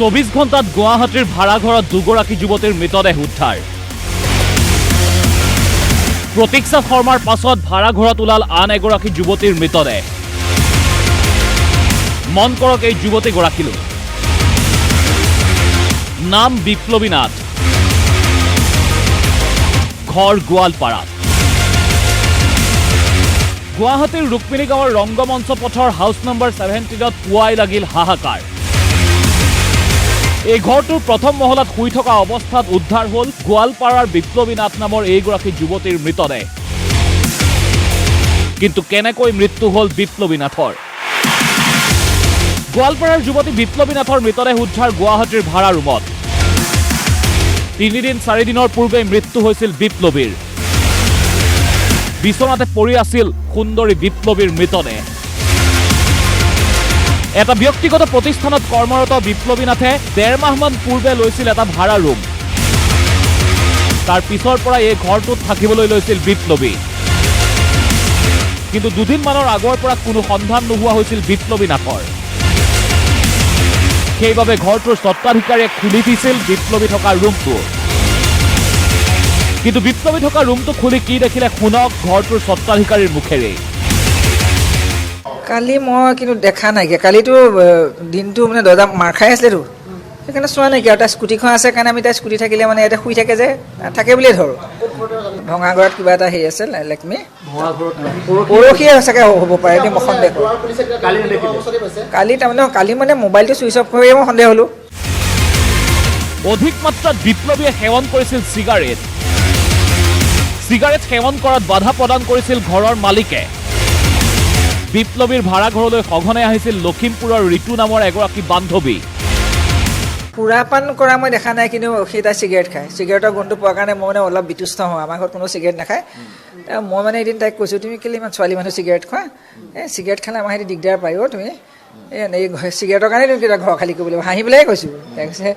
24 ঘণ্টাত গুৱাহাটীৰ ভাড়াঘৰত দুগৰাকী যুৱতীৰ মৃতদেহ উদ্ধাৰ। প্ৰতীক্ষা শৰ্মাৰ পাছত ভাড়াঘৰত ওলাল আন এগৰাকী যুৱতীৰ মৃতদেহ। মন কৰক এই যুৱতীগৰাকীলৈ। নাম বিপ্লৱী নাথ, ঘৰ গোৱালপাৰাত। গুৱাহাটীৰ ৰুক্মিণী গাঁৱৰ ৰংগমঞ্চ পথৰ হাউচ নম্বৰ 17ত পুৱাই লাগিল হাহাকাৰ। এই ঘৰটোৰ প্ৰথম মহলাত শুই থকা অৱস্থাত উদ্ধাৰ হ'ল গোৱালপাৰাৰ বিপ্লৱী নাথ নামৰ এইগৰাকী যুৱতীৰ মৃতদেহ। কিন্তু কেনেকৈ মৃত্যু হ'ল বিপ্লৱী নাথৰ? গোৱালপাৰাৰ যুৱতী বিপ্লৱী নাথৰ মৃতদেহ উদ্ধাৰ গুৱাহাটীৰ ভাড়া ৰুমত। 3-4 দিনৰ পূৰ্বে মৃত্যু হৈছিল বিপ্লৱীৰ। বিচনাতে পৰি আছিল সুন্দৰী বিপ্লৱীৰ মৃতদেহ। এটা ব্যক্তিগত প্ৰতিষ্ঠানত কৰ্মৰত বিপ্লৱী নাথে 1.5 মাহমান পূৰ্বে লৈছিল এটা ভাড়া ৰুম। তাৰ পিছৰ পৰা এই ঘৰটোত থাকিবলৈ লৈছিল বিপ্লৱী। কিন্তু দুদিনমানৰ আগৰ পৰা কোনো সন্ধান নোহোৱা হৈছিল বিপ্লৱী নাথৰ। সেইবাবে ঘৰটোৰ স্বত্বাধিকাৰীয়ে খুলি দিছিল বিপ্লৱী থকা ৰুমটো। কিন্তু বিপ্লৱী থকা ৰুমটো খুলি কি দেখিলে শুনক ঘৰটোৰ স্বত্বাধিকাৰীৰ মুখেৰে। কালি মই কিন্তু দেখা নাইকিয়া। কালিতো দিনটো মানে দৰ্জা মাৰ খাই আছিলেতো, সেইকাৰণে চোৱা নাইকিয়া। আৰু তাৰ স্কুটিখন আছে কাৰণে আমি তাৰ স্কুটি থাকিলে মানে ইয়াতে শুই থাকে যে, থাকে বুলিয়ে ধৰোঁ। ভঙা ঘৰত কিবা এটা হেৰি আছে লেকমি, পৰহিয়ে চাগে হ'ব পাৰে দেই, মই সন্দেহ কৰোঁ। কালি তাৰমানে কালি মানে মোবাইলটো ছুইচ অফ কৰিয়ে মই সন্দেহ হ'লোঁ। অধিক মাত্ৰাত বিপ্লৱীয়ে সেৱন কৰিছিল চিগাৰেট। চিগাৰেট সেৱন কৰাত বাধা প্ৰদান কৰিছিল ঘৰৰ মালিকে। বিপ্লৱীৰ ভাড়াঘৰলৈ সঘনে আহিছিল লখিমপুৰৰ ঋতু নামৰ এগৰাকী বান্ধৱী। সুৰাপান কৰা মই দেখা নাই, কিন্তু সেই তাই চিগাৰেট খায়। চিগাৰেটৰ গোন্ধটো পোৱাৰ কাৰণে মই মানে অলপ বিতুষ্ট হওঁ। আমাৰ ঘৰত কোনো চিগাৰেট নাখায়। মই মানে এদিন তাইক কৈছোঁ, তুমি কেলৈ ইমান ছোৱালী মানুহ চিগাৰেট খোৱা? চিগাৰেট খালে আমাৰ সেইটো দিগদাৰ পায় অ' তুমি। এই চিগাৰেটৰ কাৰণে তুমি কেতিয়া ঘৰ খালী কৰিব লাগিব, হাঁহি পেলাই কৈছোঁ। তাই কৈছে,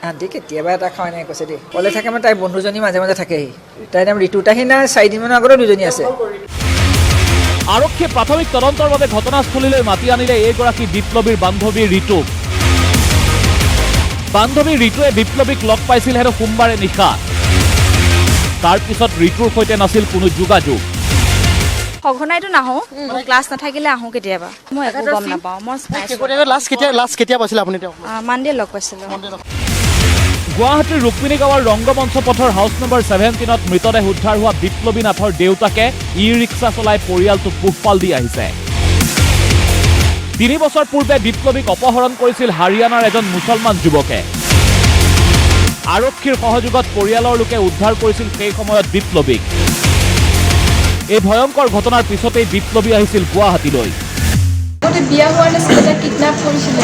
আণ্টি কেতিয়াবা এটা খাওঁ, এনেকৈ কৈছে দেই। ক'লে থাকে মানে তাইৰ বন্ধুজনী মাজে মাজে থাকেহি। তাইৰ নাম ঋতু। তাই সিদিনা 4 দিনমানৰ আগতো দুজনী আছে। আৰক্ষীয়ে প্ৰাথমিক তদন্তৰ বাবে ঘটনাস্থলীলৈ মাতি আনিলে এইগৰাকী বিপ্লৱীৰ বান্ধৱী ঋতুক। বান্ধৱী ঋতুৱে বিপ্লৱীক লগ পাইছিল হেনো সোমবাৰে নিশা। তাৰ পিছত ঋতুৰ সৈতে নাছিল কোনো যোগাযোগ। সঘনাইতো নাহোঁ, ক্লাছ নাথাকিলে আহোঁ কেতিয়াবা। মই একো গম নাপাওঁ। মই লাষ্ট কেতিয়া পাইছিলে আপুনি? মানডে লগ পাইছিলোঁ। গুৱাহাটীৰ ৰুক্মিণী গাঁৱৰ ৰংগমঞ্চ পথৰ হাউচ নম্বৰ 17ত মৃতদেহ উদ্ধাৰ হোৱা বিপ্লৱী নাথৰ দেউতাকে ই-ৰিক্সা চলাই পৰিয়ালটোক পোহপাল দি আহিছে। 3 বছৰ পূৰ্বে বিপ্লৱীক অপহৰণ কৰিছিল হাৰিয়ানাৰ এজন মুছলমান যুৱকে। আৰক্ষীৰ সহযোগত পৰিয়ালৰ লোকে উদ্ধাৰ কৰিছিল সেই সময়ত বিপ্লৱীক। এই ভয়ংকৰ ঘটনাৰ পিছতেই বিপ্লৱী আহিছিল গুৱাহাটীলৈ। বিয়া হোৱাৰ নাছিল, এটা কিডনেপ কৰিছিলে।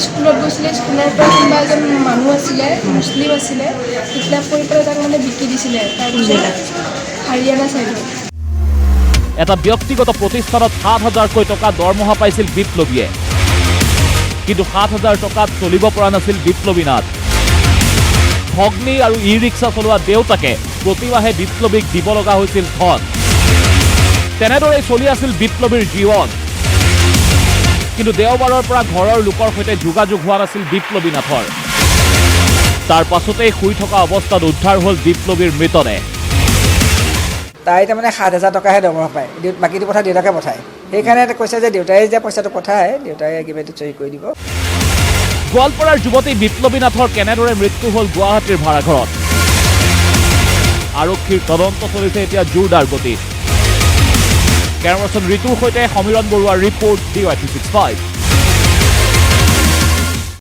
স্কুলত গৈছিলে, স্কুলৰ পৰা কোনোবা এজন মানুহ আছিলে, মুছলিম আছিলে, কিডনেপ কৰি পেলাই তাক মানে বিকি দিছিলে। তাৰপিছত হাৰিয়ানা চাইডত এটা ব্যক্তিগত প্ৰতিষ্ঠানত 7,000কৈ টকা দৰমহা পাইছিল বিপ্লৱীয়ে। কিন্তু 7,000 টকাত চলিব পৰা নাছিল বিপ্লৱী নাথ। ভগ্নী আৰু ই-ৰিক্সা চলোৱা দেউতাকে প্ৰতিমাহে বিপ্লৱীক দিব লগা হৈছিল ধন। তেনেদৰেই চলি আছিল বিপ্লৱীৰ জীৱন। কিন্তু দেওবাৰৰ পৰা ঘৰৰ লোকৰ সৈতে যোগাযোগ হোৱা নাছিল বিপ্লৱী নাথৰ। তাৰ পাছতেই শুই থকা অৱস্থাত উদ্ধাৰ হ'ল বিপ্লৱীৰ মৃতদেহ। তাই তাৰমানে 7,000 টকাহে দৰমহা পায়, বাকীটো কথা দেউতাকে পঠায়। সেইকাৰণে কৈছে যে দেউতাই যে পইচাটো পঠায়, দেউতাই কিবা এইটো চহী কৰি দিব। গোৱালপাৰাৰ যুৱতী বিপ্লৱী নাথৰ কেনেদৰে মৃত্যু হ'ল গুৱাহাটীৰ ভাড়াঘৰত? আৰক্ষীৰ তদন্ত চলিছে এতিয়া জোৰদাৰ গতিত। কেমেৰা পাৰ্চন ঋতুৰ সৈতে সমীৰণ বৰুৱাৰ ৰিপৰ্ট, DY365।